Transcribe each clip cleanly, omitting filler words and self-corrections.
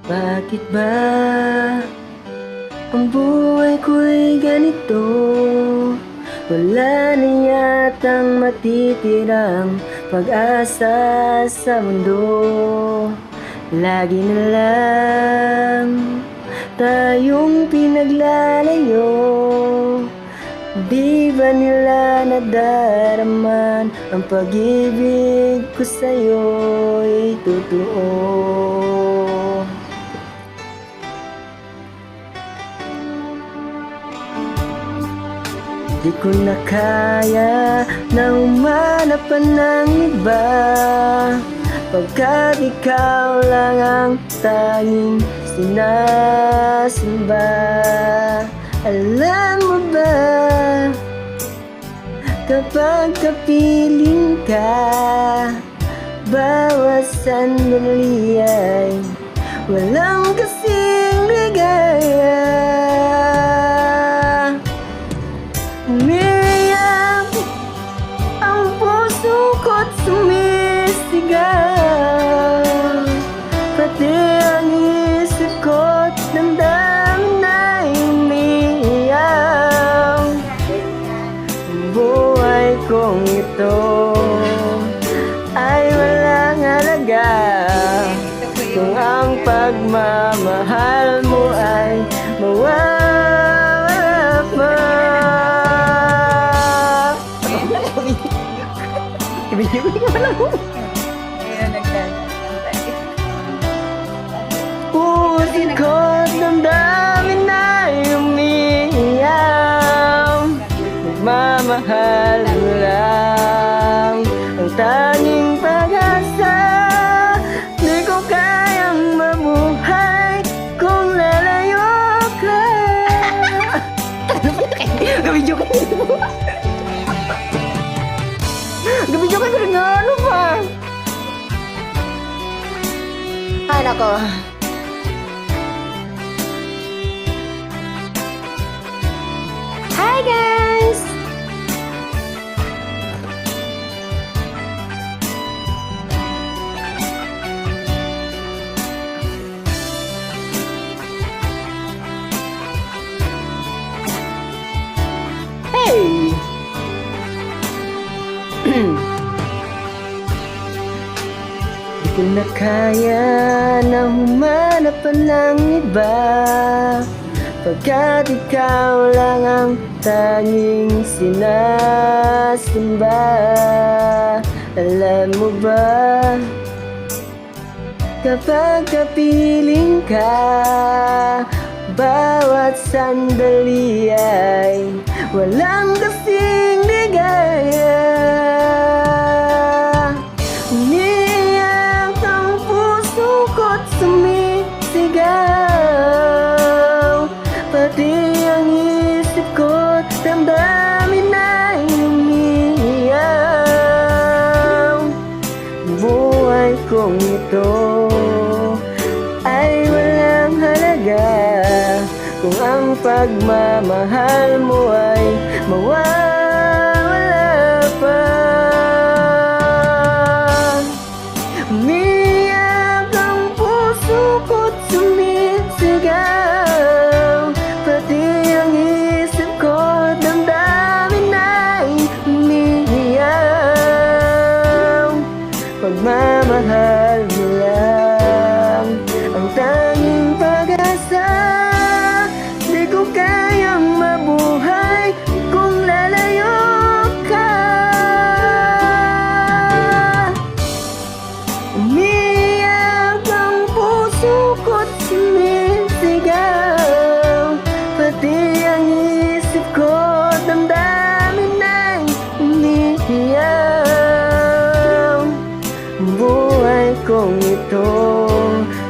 Bakit ba ang buhay ko'y ganito? Wala na yatang matitirang pag-asa sa mundo. Lagi na lang tayong pinaglalayo. Di ba nila nadaraman ang pag-ibig ko sa'yo'y totoo? Di ko na kaya na humanap pa ng iba, pagkat ikaw lang ang tanging sinasamba. Alam mo ba, kapag kapiling ka, bawat sandali ay walang kasing ligaya. Umiyak ang puso ko't sumisigaw, pati ang isip ko't damdamin ay umiiyaw. Ang buhay kong ito ay walang halaga kung ang pagmamahal mo ay mawawala pa. Ibigay ko na mo. Puso ko't damdamin ay umiiyaw. Nagmamahal mo lang ang tanging pag-asa. Di ko kayang mabuhay kung lalayo ka. Gabidyo ka nito. Gabidyo ka rin nga, ano pa? Ay, nako. Hi, guys! Hey! Di ko na kaya na humanap pa ng iba, pagkat ikaw lang ang tanging sinasamba. Alam mo ba, kapag kapiling ka, bawat sandali ay walang kasing ligaya. Umiiyak ang puso ko't sumisigaw, pati ang isip ko't damdamin ay umiiyaw. Buhay kong ito ay walang halaga kung ang pagmamahal mo ay mawawala pa. Umiiyak ang puso ko't sumisigaw, pati ang isip ko't damdamin ay umiiyaw. Pagmamahal mo lang ang tanging pag-asa. Di ko kayang mabuhay kung lalayo ka. Umiiyak ang puso ko't sumisigaw, pati ang isip ko't damdamin ay umiiyaw. Ang buhay kong ito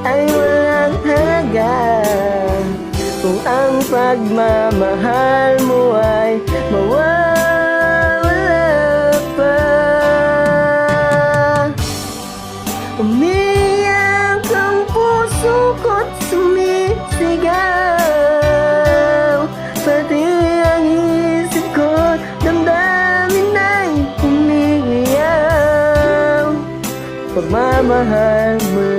ay walang halaga kung ang pagmamahal mo ay mawawala pa. Umiiyak ang puso ko't sumisigaw, pati ang isip ko't damdamin ay umiiyaw. Pagmamahal mo